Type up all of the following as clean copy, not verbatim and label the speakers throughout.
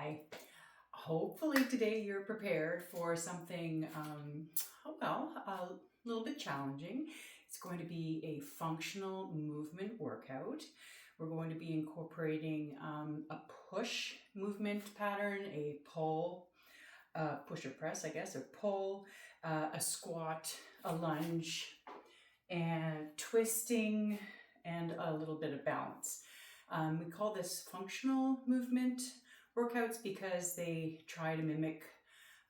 Speaker 1: Hi. Hopefully today you're prepared for something, a little bit challenging. It's going to be a functional movement workout. We're going to be incorporating a push movement pattern, a pull, push or press, I guess, or pull, a squat, a lunge, and twisting, and a little bit of balance. We call this functional movement workouts because they try to mimic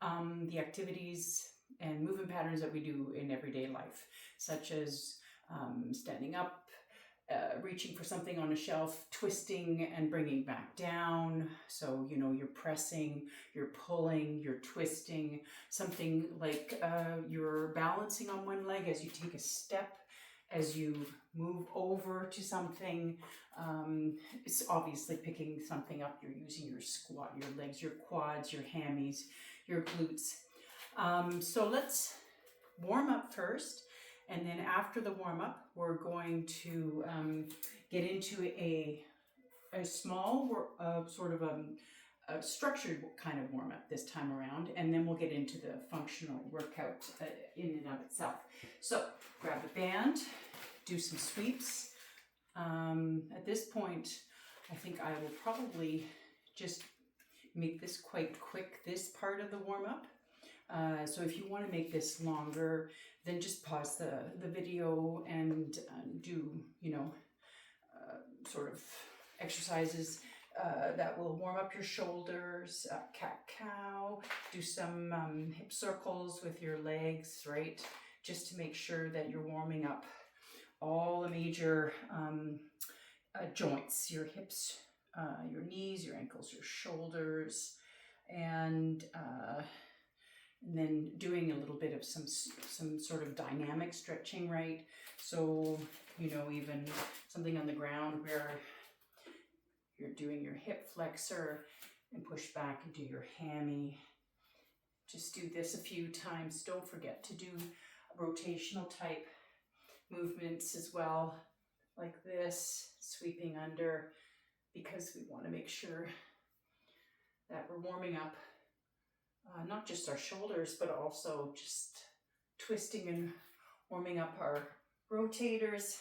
Speaker 1: the activities and movement patterns that we do in everyday life, such as standing up, reaching for something on a shelf, twisting and bringing back down. So, you're pressing, you're pulling, you're twisting, something like you're balancing on one leg as you take a step, as you move over to something. It's obviously picking something up. You're using your squat, your legs, your quads, your hammies, your glutes. So let's warm up first. And then after the warm up, we're going to get into a small sort of a structured kind of warm up this time around. And then we'll get into the functional workout in and of itself. So grab a band, do some sweeps. At this point, I think I will probably just make this quite quick, this part of the warm up. So if you want to make this longer, then just pause the video and do, sort of exercises that will warm up your shoulders, cat-cow, do some hip circles with your legs, right? Just to make sure that you're warming up all the major joints, your hips, your knees, your ankles, your shoulders, and then doing a little bit of some sort of dynamic stretching, right? So, even something on the ground where you're doing your hip flexor and push back into your hammy. Just do this a few times. Don't forget to do rotational type movements as well, like this, sweeping under, because we want to make sure that we're warming up not just our shoulders, but also just twisting and warming up our rotators.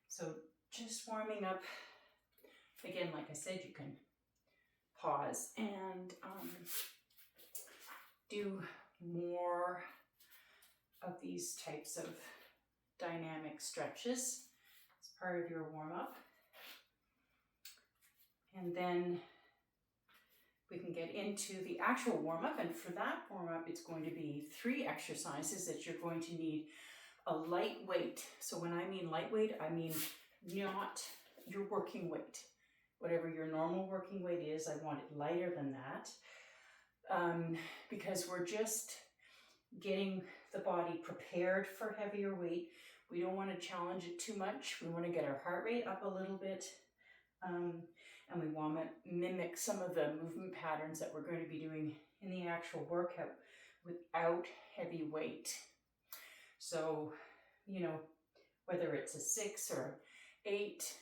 Speaker 1: So just warming up. Again, like I said, you can pause and do more of these types of dynamic stretches as part of your warm-up. And then we can get into the actual warm-up, and for that warm-up, it's going to be 3 exercises that you're going to need a light weight. So when I mean lightweight, I mean not your working weight. Whatever your normal working weight is, I want it lighter than that, because we're just getting the body prepared for heavier weight. We don't want to challenge it too much. We want to get our heart rate up a little bit. And we want to mimic some of the movement patterns that we're going to be doing in the actual workout without heavy weight. So, whether it's a 6 or 8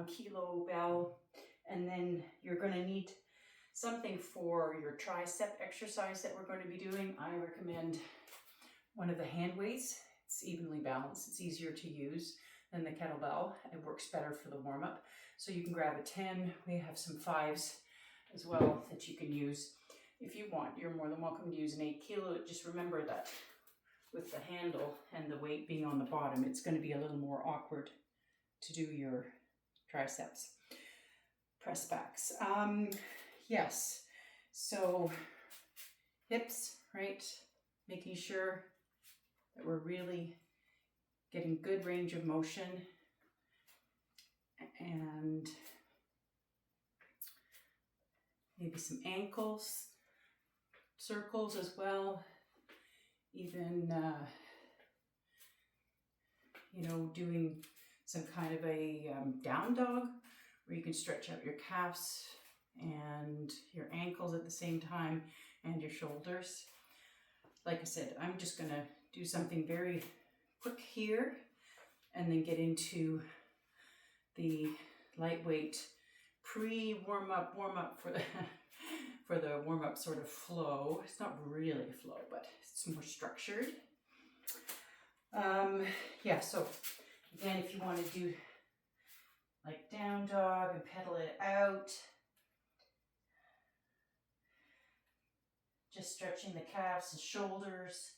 Speaker 1: kilo bell, and then you're going to need something for your tricep exercise that we're going to be doing. I recommend one of the hand weights. It's evenly balanced. It's easier to use than the kettlebell. It works better for the warm-up. So you can grab a 10. We have some 5s as well that you can use. If you want, you're more than welcome to use an 8 kilo. Just remember that with the handle and the weight being on the bottom, it's going to be a little more awkward to do your triceps press backs. Yes, so hips, right? Making sure that we're really getting good range of motion, and maybe some ankles, circles as well. Even, doing some kind of a down dog where you can stretch out your calves and your ankles at the same time and your shoulders. Like I said, I'm just going to do something very quick here and then get into the lightweight warm up for the for the warm up sort of flow. It's not really a flow, but it's more structured. Yeah, so again, if you want to do like down dog and pedal it out, just stretching the calves and shoulders,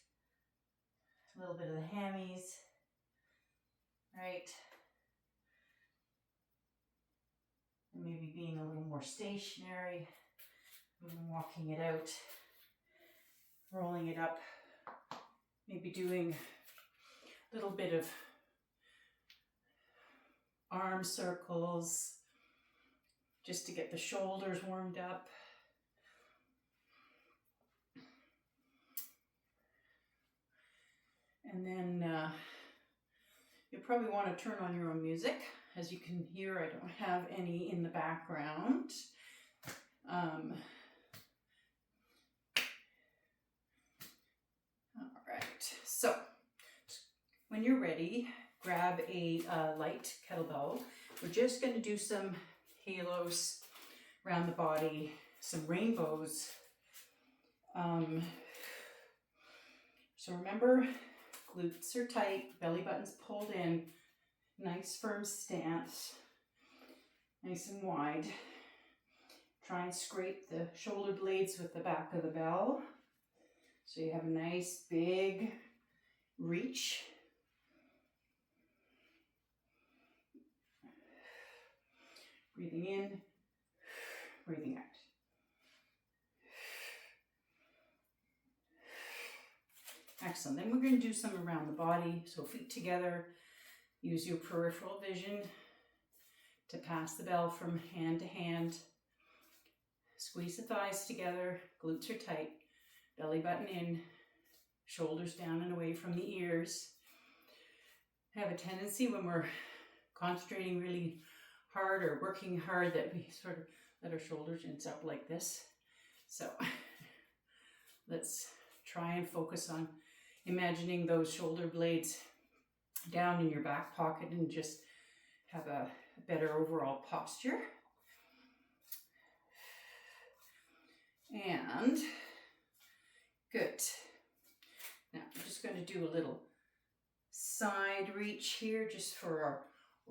Speaker 1: a little bit of the hammies, right? And maybe being a little more stationary, walking it out, rolling it up, maybe doing a little bit of arm circles just to get the shoulders warmed up. And then you'll probably want to turn on your own music. As you can hear, I don't have any in the background. All right, so when you're ready, grab a light kettlebell. We're just going to do some halos around the body, some rainbows. So remember, glutes are tight, belly button's pulled in, nice firm stance, nice and wide. Try and scrape the shoulder blades with the back of the bell. So you have a nice big reach. Breathing in, breathing out. Excellent. Then we're going to do some around the body. So feet together. Use your peripheral vision to pass the bell from hand to hand. Squeeze the thighs together. Glutes are tight. Belly button in. Shoulders down and away from the ears. Have a tendency when we're concentrating really hard or working hard that we sort of let our shoulders inch up like this. So let's try and focus on imagining those shoulder blades down in your back pocket and just have a better overall posture. And good. Now I'm just going to do a little side reach here just for our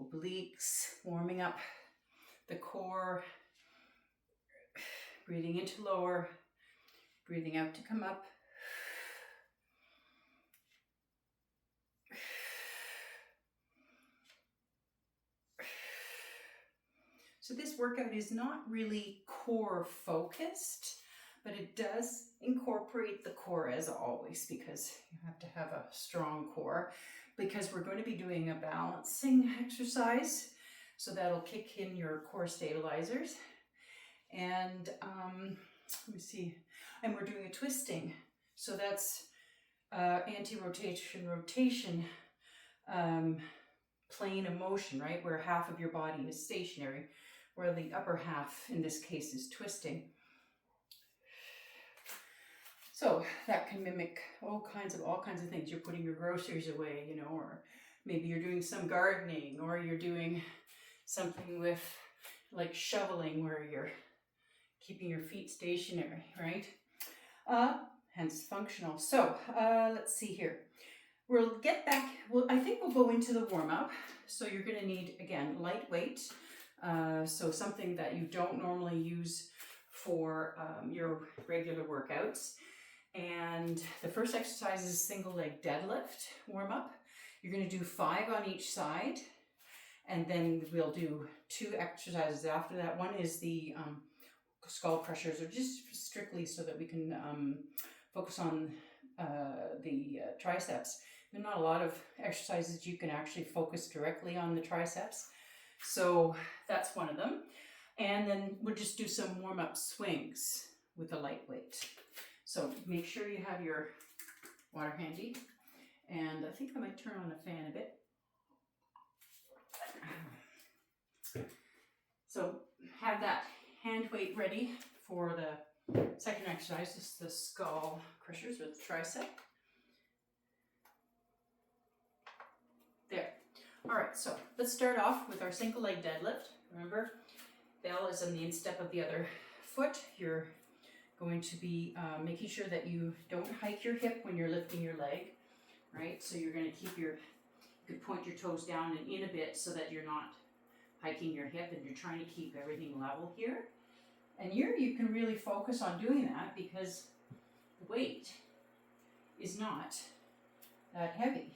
Speaker 1: obliques, warming up the core. Breathing into lower, breathing out to come up. So this workout is not really core focused, but it does incorporate the core as always, because you have to have a strong core, because we're going to be doing a balancing exercise. So that'll kick in your core stabilizers. And let me see, and we're doing a twisting. So that's anti-rotation, rotation, plane of motion, right? Where half of your body is stationary, where the upper half, in this case, is twisting. So that can mimic all kinds of things. You're putting your groceries away, you know, or maybe you're doing some gardening, or you're doing something with like shoveling where you're keeping your feet stationary, right? Hence functional. So let's see here. We'll get back, I think we'll go into the warm-up. So you're gonna need, again, lightweight. So something that you don't normally use for your regular workouts. And the first exercise is single leg deadlift warm-up. You're gonna do 5 on each side. And then we'll do 2 exercises after that. One is the skull crushers, or just strictly so that we can focus on the triceps. There are not a lot of exercises you can actually focus directly on the triceps. So that's one of them. And then we'll just do some warm-up swings with a lightweight. So make sure you have your water handy. And I think I might turn on the fan a bit. So have that hand weight ready for the second exercise. This is the skull crushers with the tricep. There. All right, so let's start off with our single leg deadlift. Remember, bell is on the instep of the other foot. You're going to be making sure that you don't hike your hip when you're lifting your leg, right? So you're going to keep you could point your toes down and in a bit so that you're not hiking your hip, and you're trying to keep everything level here. And here you can really focus on doing that because the weight is not that heavy.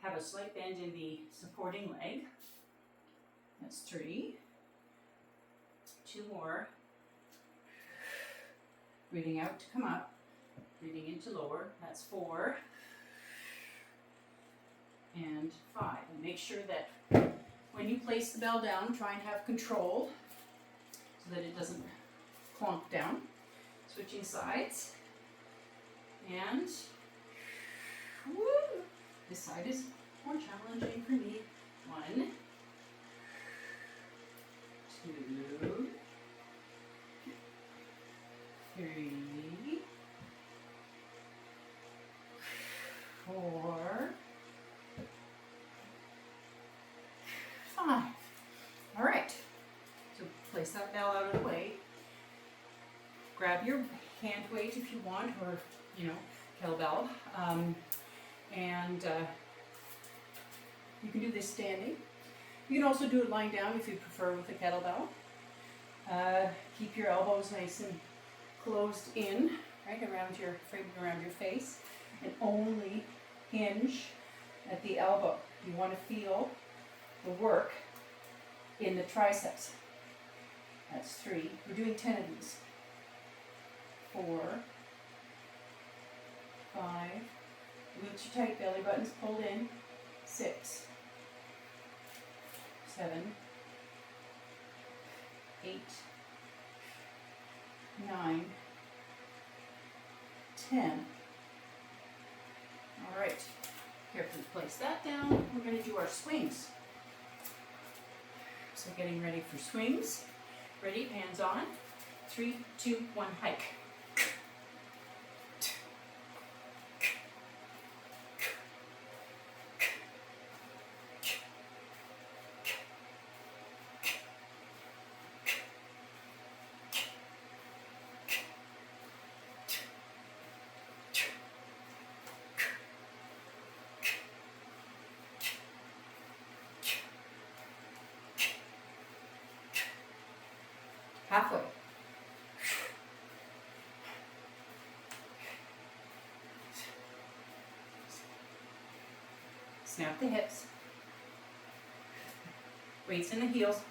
Speaker 1: Have a slight bend in the supporting leg. That's 3. 2 more. Breathing out to come up. Breathing in to lower. That's 4. And 5. And make sure that when you place the bell down, try and have control so that it doesn't clunk down. Switching sides. And woo! This side is more challenging for me. 1, 2, 3, 4, 5. All right. So place that bell out of the way. Grab your hand weight if you want, or kettlebell, and you can do this standing. You can also do it lying down if you prefer with a kettlebell. Keep your elbows nice and closed in, right around your face, and only hinge at the elbow. You want to feel the work in the triceps. That's 3. We're doing 10 of these. 4, 5. Glutes are tight, belly button's pulled in. 6, 7, 8, 9, 10. All right, carefully place that down. We're going to do our swings. So getting ready for swings. Ready, hands on. 3, 2, 1, hike. Halfway. Snap the hips. Weights in the heels.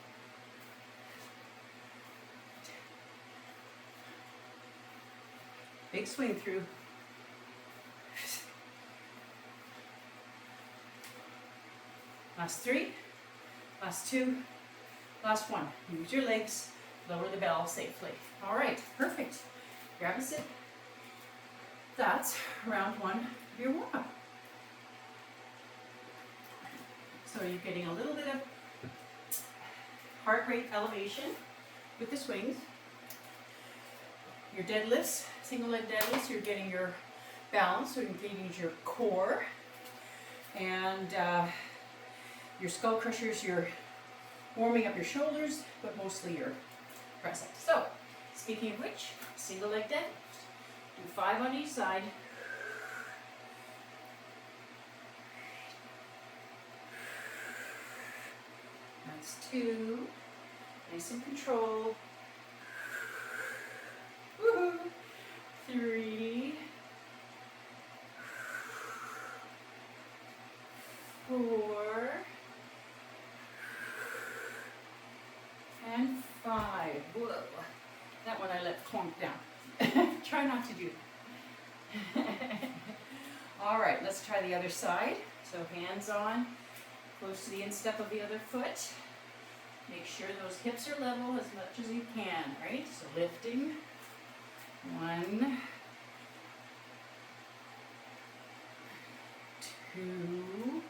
Speaker 1: Big swing through. Last 3. Last 2. Last 1. Use your legs. Lower the bell safely. All right, perfect. Grab a sit. That's round 1 of your warm-up. So you're getting a little bit of heart rate elevation with the swings. Your deadlifts, single leg deadlifts, you're getting your balance, so you're engaging your core. And your skull crushers, you're warming up your shoulders, but mostly your triceps. So, speaking of which, single leg deadlift. Do 5 on each side. That's 2. Nice and controlled. Woohoo! 3. 4. And 5. Whoa. That one I let clunk down. Try not to do that. All right, let's try the other side. So hands on, close to the instep of the other foot. Make sure those hips are level as much as you can, right? So lifting. 1, 2.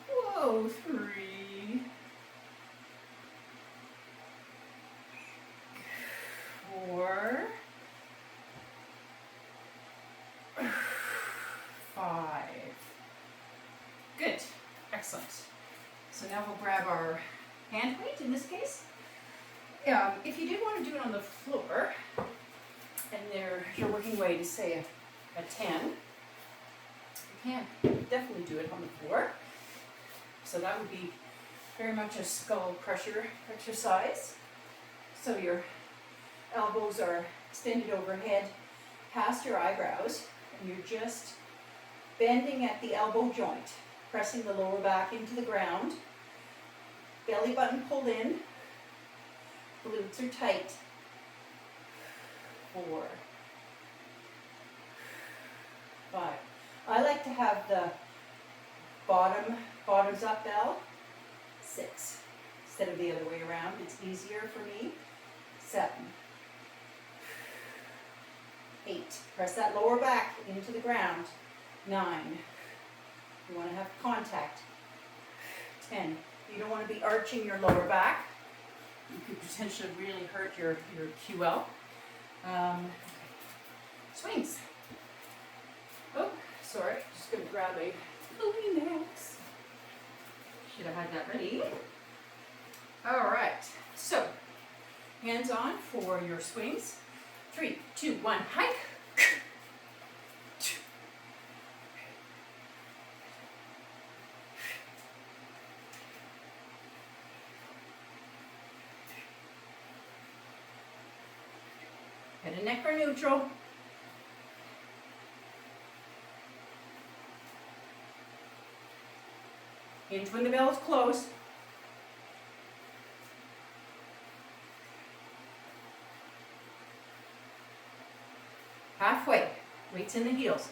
Speaker 1: Whoa, 3. 4. 5. Good. Excellent. So Now we'll grab our hand weight in this case. If you did want to do it on the floor, and your working weight is say a 10, you can definitely do it on the floor. So that would be very much a skull crusher exercise. So your elbows are extended overhead past your eyebrows, and you're just bending at the elbow joint, pressing the lower back into the ground, belly button pulled in, glutes are tight. 4, 5. I like to have the bottoms up bell. 6, instead of the other way around. It's easier for me. 7, 8. Press that lower back into the ground. 9. You want to have contact. 10. You don't want to be arching your lower back. You could potentially really hurt your QL. Swings. Oh, sorry. Just going to grab a Kleenex. Should have had that ready. All right. So, hands on for your swings. 3, 2, 1, hike. Head and neck are neutral. Hinge when the bell is closed. Halfway. Weights in the heels.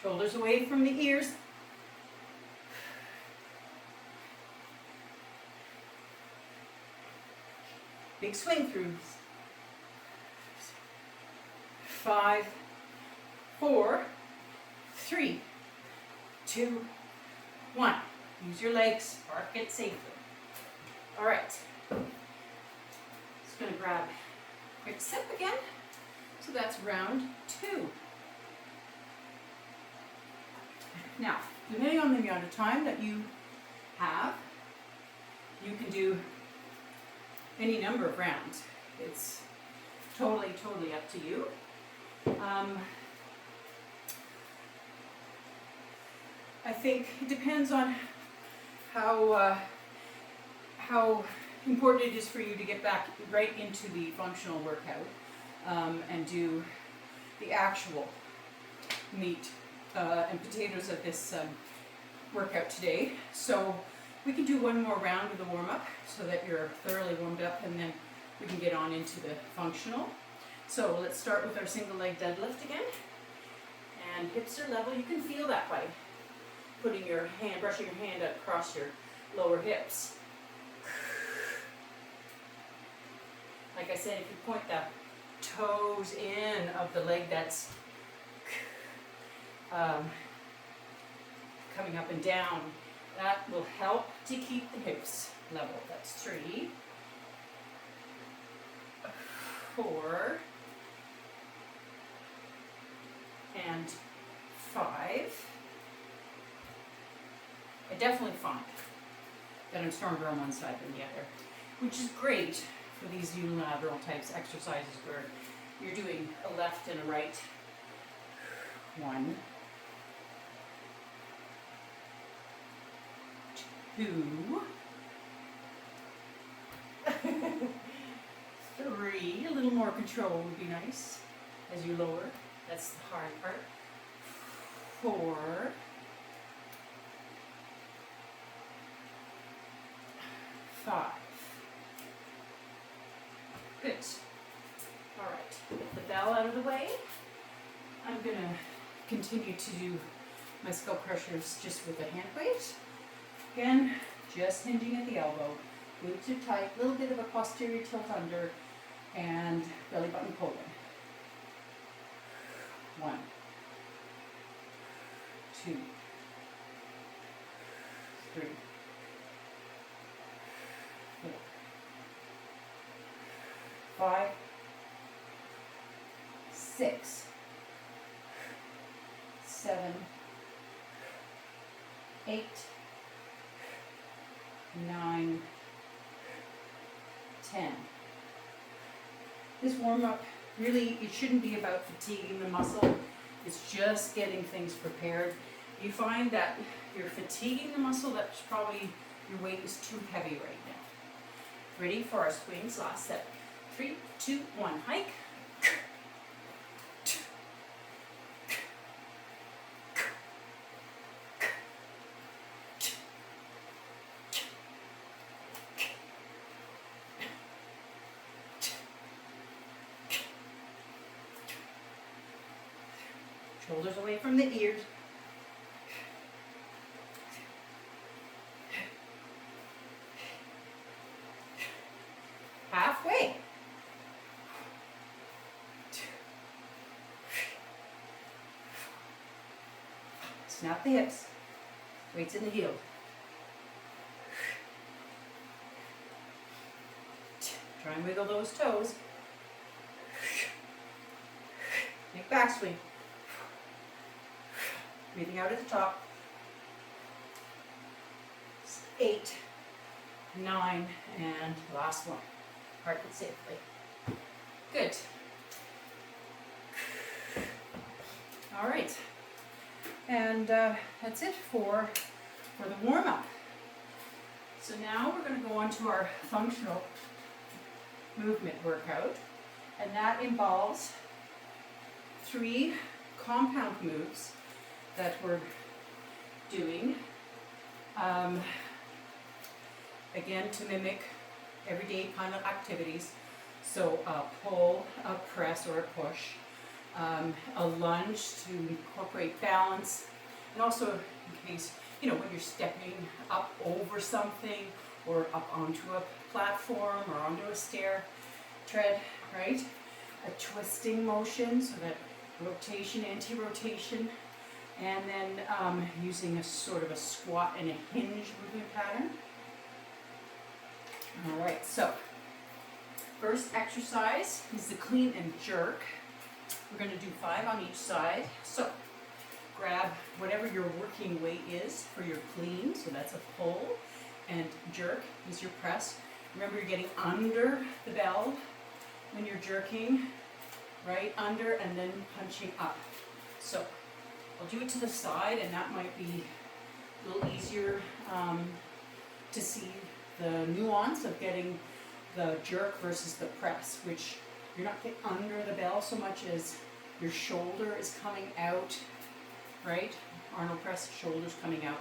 Speaker 1: Shoulders away from the ears. Big swing throughs. 5, 4, 3, 2, 1. Use your legs, park it safely. All right. Just going to grab a quick sip again. So that's round 2. Now, depending on the amount of time that you have, you can do any number of rounds. It's totally up to you. I think it depends on how important it is for you to get back right into the functional workout and do the actual meat and potatoes of this workout today. So we can do one more round of the warm-up so that you're thoroughly warmed up, and then we can get on into the functional. So let's start with our single leg deadlift again. And hips are level. You can feel that by putting your hand, brushing your hand across your lower hips. Like I said, if you point the toes in of the leg that's coming up and down, that will help to keep the hips level. That's 3, 4, and 5. I definitely find that I'm stronger on one side than the other, which is great for these unilateral types exercises where you're doing a left and a right. 1, 2, 3. A little more control would be nice as you lower. That's the hard part. 4, 5. Good. All right. Get the bell out of the way. I'm going to continue to do my skull crushers just with a hand weight. Again, just hinging at the elbow. Glutes are tight, a little bit of a posterior tilt under, and belly button pull in. 1, 2, 3, 4, 5, 6, 7, 8, 9, 10. This warm-up, really, it shouldn't be about fatiguing the muscle. It's just getting things prepared. You find that you're fatiguing the muscle, that's probably your weight is too heavy right now. Ready for our swings, last set. 3, 2, 1, hike. Shoulders away from the ears. Halfway. Snap the hips. Weights in the heels. Try and wiggle those toes. Make backswing. Breathing out at the top. 8, 9, and last one. Park it safely. Good. All right. And that's it for the warm-up. So now we're going to go on to our functional movement workout. And that involves 3 compound moves that we're doing, again, to mimic everyday kind of activities. So a pull, a press, or a push, a lunge to incorporate balance, and also in case, when you're stepping up over something or up onto a platform or onto a stair tread, right? A twisting motion, so that rotation, anti-rotation, and then using a sort of a squat and a hinge movement pattern. All right, so first exercise is the clean and jerk. We're going to do 5 on each side. So grab whatever your working weight is for your clean, so that's a pull, and jerk is your press. Remember, you're getting under the bell when you're jerking, right under, and then punching up. So I'll do it to the side, and that might be a little easier to see the nuance of getting the jerk versus the press, which you're not getting under the bell so much as your shoulder is coming out, right? Arnold press, shoulders coming out,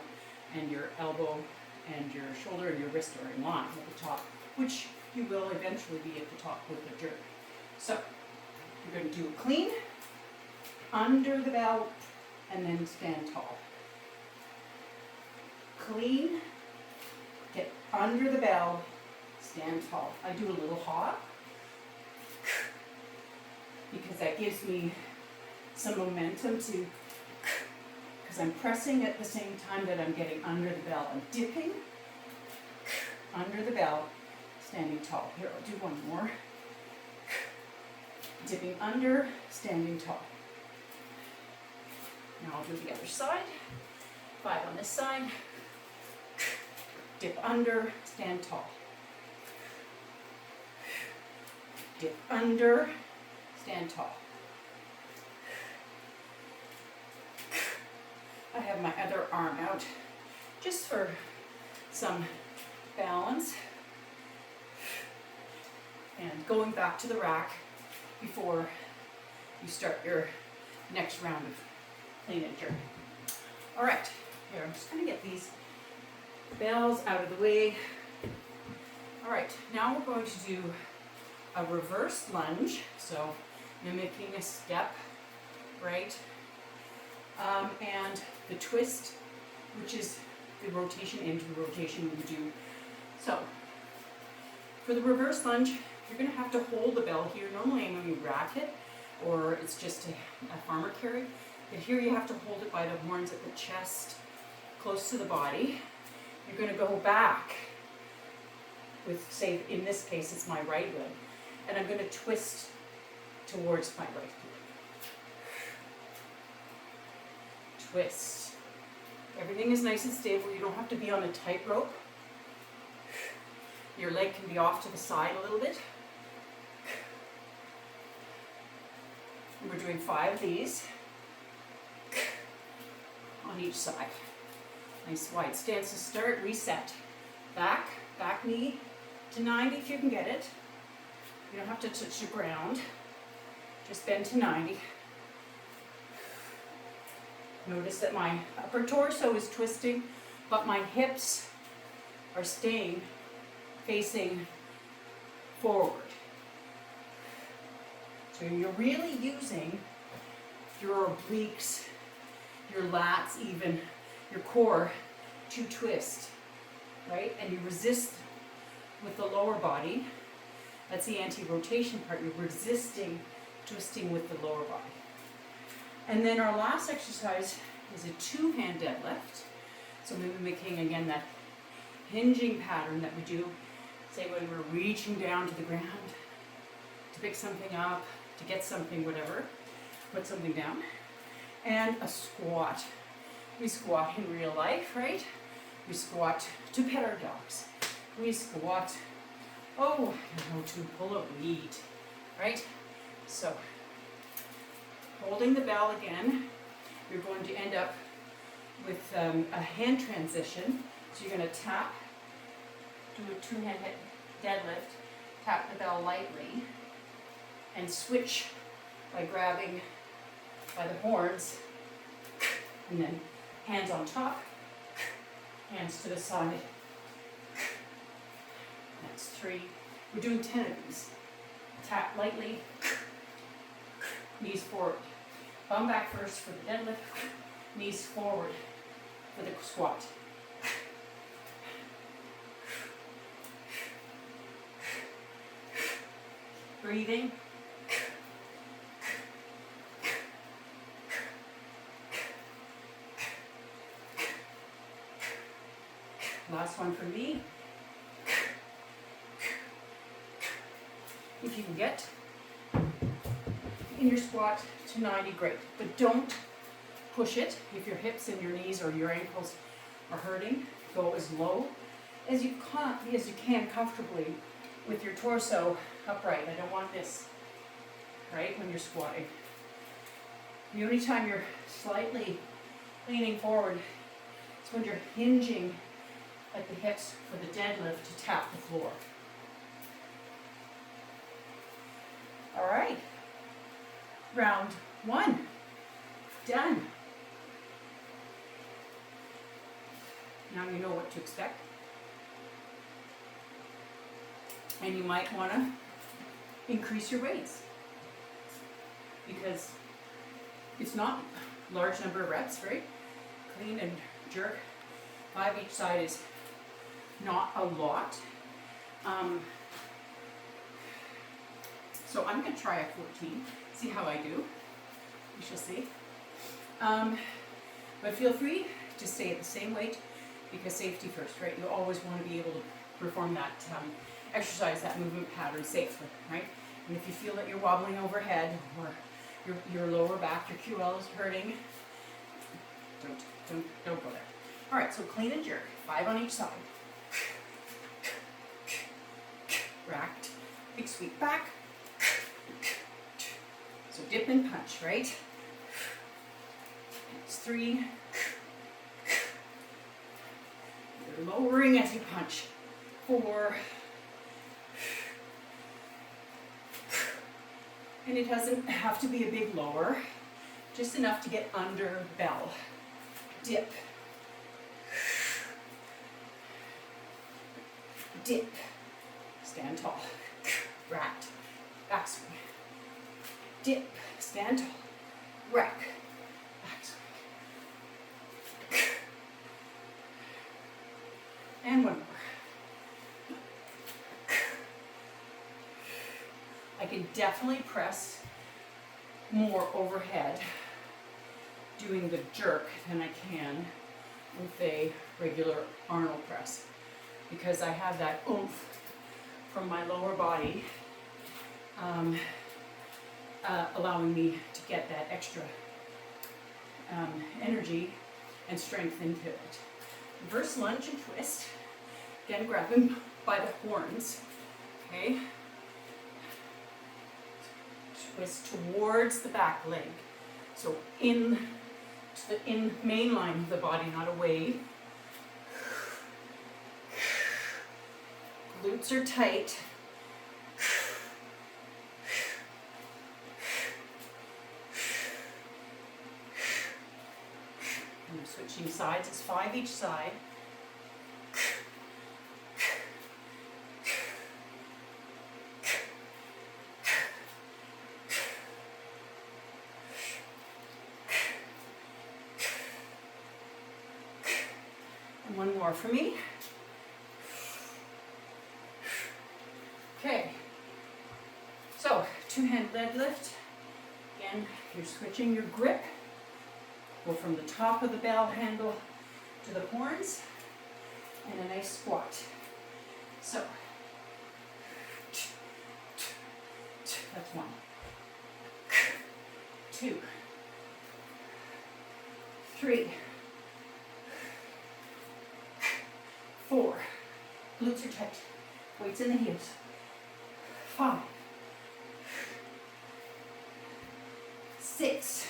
Speaker 1: and your elbow and your shoulder and your wrist are in line at the top, which you will eventually be at the top with the jerk. So you're going to do a clean, under the bell, and then stand tall. Clean, get under the bell, stand tall. I do a little hop because that gives me some momentum to, because I'm pressing at the same time that I'm getting under the bell. I'm dipping under the bell, standing tall. Here, I'll do one more. Dipping under, standing tall. Now I'll do the other side. 5 on this side. Dip under, stand tall. Dip under, stand tall. I have my other arm out just for some balance. And going back to the rack before you start your next round of clean and jerk. All right, here, I'm just going to get these bells out of the way. All right, now we're going to do a reverse lunge, so mimicking a step, right? And the twist, which is the rotation into rotation we do. So, for the reverse lunge, you're going to have to hold the bell here. Normally I'm going to rack it, or it's just a farmer carry. But here you have to hold it by the horns at the chest, close to the body. You're going to go back with, say, in this case, it's my right leg. And I'm going to twist towards my right leg. twist. Everything is nice and stable. You don't have to be on a tightrope. Your leg can be off to the side a little bit. And we're doing 5 of these on each side. Nice wide stance to start. Reset. Back knee to 90 if you can get it. You don't have to touch the ground. Just bend to 90. Notice that my upper torso is twisting, but my hips are staying facing forward. So you're really using your obliques, your lats even, your core to twist, right? And you resist with the lower body. That's the anti-rotation part. You're resisting twisting with the lower body. And then our last exercise is a 2-hand deadlift. So we're mimicking again that hinging pattern that we do, say when we're reaching down to the ground to pick something up, to get something, whatever, put something down. And a squat. We squat in real life, right? We squat to pet our dogs. We squat, to pull a weed, right? So, holding the bell again, you're going to end up with a hand transition. So you're going to tap, do a 2-hand deadlift, tap the bell lightly, and switch by grabbing by the horns, and then hands on top, hands to the side. That's 3. We're doing 10 of these. Tap lightly, knees forward. Bum back first for the deadlift, knees forward for the squat. Breathing. Last one for me. If you can get in your squat to 90, great. But don't push it. If your hips and your knees or your ankles are hurting, go as low as you can comfortably with your torso upright. I don't want this, right, when you're squatting. The only time you're slightly leaning forward is when you're hinging at the hips for the deadlift to tap the floor. All right, round 1, done. Now you know what to expect. And you might want to increase your weights because it's not a large number of reps, right? Clean and jerk. 5 each side is not a lot. So I'm going to try a 14, see how I do. We shall see. But feel free to stay at the same weight because safety first, right? You always want to be able to perform that exercise, that movement pattern safely, right? And if you feel that you're wobbling overhead or your lower back, your QL is hurting, don't go there. All right, so clean and jerk, 5 on each side. Racked, big sweep back. So dip and punch, right? That's 3. You're lowering as you punch. 4. And it doesn't have to be a big lower, just enough to get under bell. Dip. Dip. Stand tall. Rack. Back swing. Dip. Stand tall. Rack. Back swing. And one more. I can definitely press more overhead doing the jerk than I can with a regular Arnold press because I have that oomph from my lower body allowing me to get that extra energy and strength into it. Reverse lunge and twist. Again, grab him by the horns. Okay. Twist towards the back leg. So in to the main line of the body, not away. Glutes are tight. And I'm switching sides. It's 5 each side. And one more for me. Okay, so 2-hand deadlift. Again, you're switching your grip. Go from the top of the bell handle to the horns, and a nice squat. So, that's 1, 2, 3, 4. Glutes are tight. Weights in the heels. 5, 6.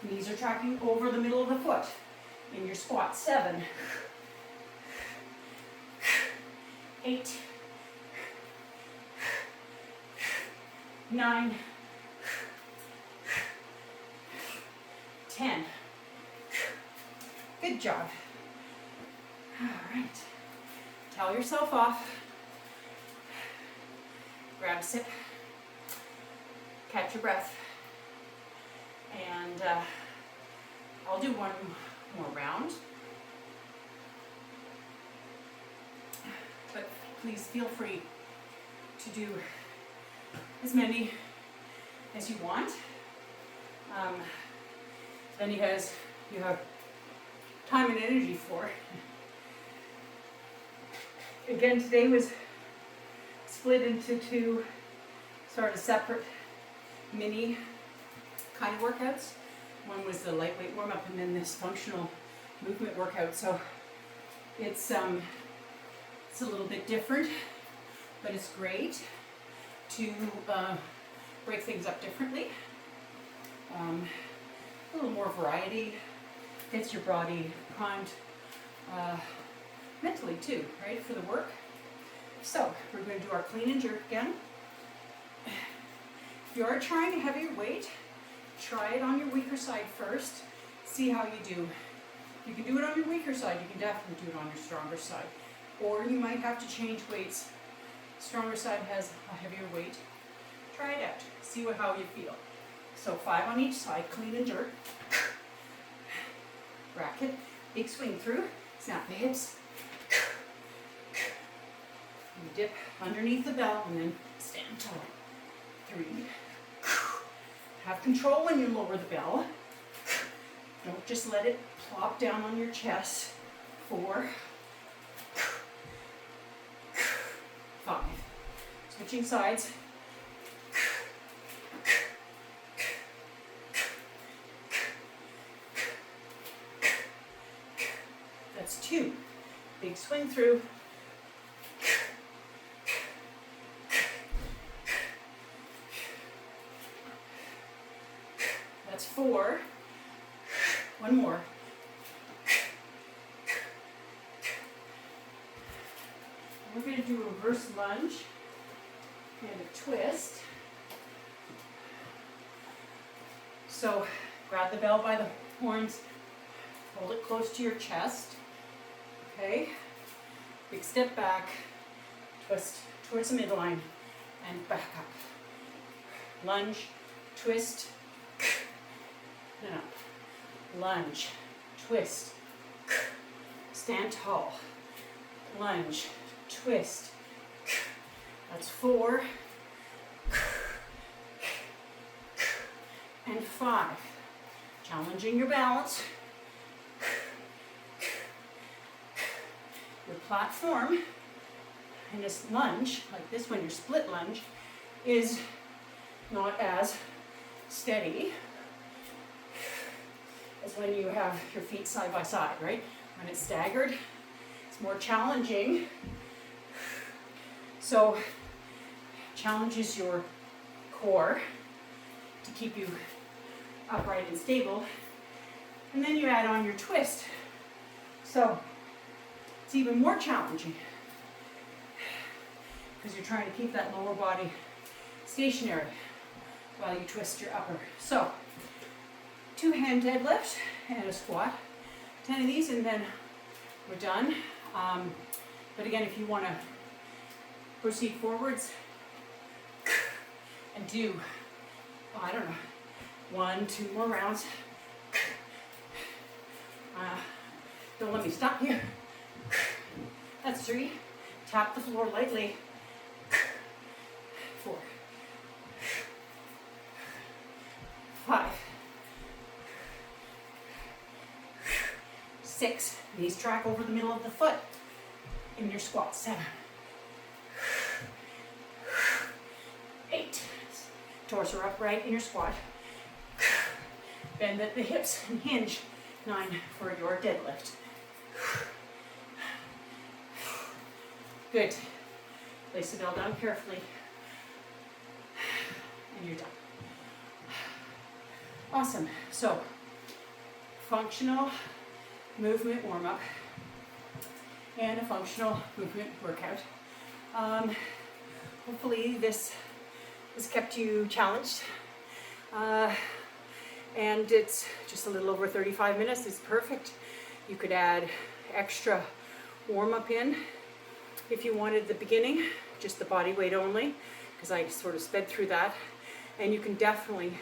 Speaker 1: Knees are tracking over the middle of the foot in your squat. 7, 8, 9, 10. Good job. All right. Towel yourself off. Grab a sip. Catch your breath. And I'll do one more round. But please feel free to do as many as you want. Then you have time and energy for. Again, today was split into 2 sort of separate mini kind of workouts. One was the lightweight warm-up and then this functional movement workout. So it's a little bit different, but it's great to break things up differently. A little more variety, gets your body primed mentally too, right, for the work. So we're going to do our clean and jerk again. If you are trying a heavier weight, try it on your weaker side first. See how you do. If you can do it on your weaker side, you can definitely do it on your stronger side. Or you might have to change weights. Stronger side has a heavier weight. Try it out. See how you feel. So 5 on each side, clean and jerk. Bracket, big swing through, snap the hips. You dip underneath the bell and then stand tall. 3. Have control when you lower the bell. Don't just let it plop down on your chest. 4. 5. Switching sides. That's 2. Big swing through. That's 4. One more. We're going to do a reverse lunge and a twist. So grab the bell by the horns, hold it close to your chest. Okay, big step back, twist towards the midline, and back up. Lunge, twist, and up. Lunge, twist, stand tall. Lunge, twist. That's 4. And 5. Challenging your balance. Your platform in this lunge, like this one, your split lunge, is not as steady. is when you have your feet side by side, right? When it's staggered, it's more challenging. So challenges your core to keep you upright and stable. And then you add on your twist. So it's even more challenging because you're trying to keep that lower body stationary while you twist your upper. So 2 hand deadlifts and a squat. 10 of these and then we're done. But again, if you want to proceed forwards and do, I don't know, 1, 2 more rounds. Don't let me stop here. That's 3. Tap the floor lightly. 4, 5, 6. Knees track over the middle of the foot in your squat. 7, 8. Torso upright in your squat. Bend at the hips and hinge. 9 for your deadlift. Good. Place the bell down carefully. And you're done. Awesome. So, functional movement warm-up and a functional movement workout. Hopefully this has kept you challenged. And it's just a little over 35 minutes. It's perfect. You could add extra warm-up in if you wanted at the beginning, just the body weight only, because I sort of sped through that. And you can definitely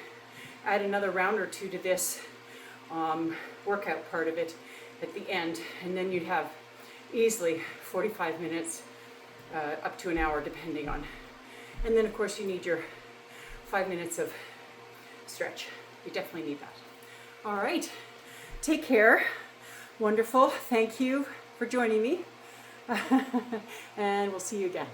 Speaker 1: add another round or 2 to this workout part of it at the end, and then you'd have easily 45 minutes up to an hour depending on. And then of course you need your 5 minutes of stretch. You definitely need that. All right, take care. Wonderful. Thank you for joining me. And we'll see you again.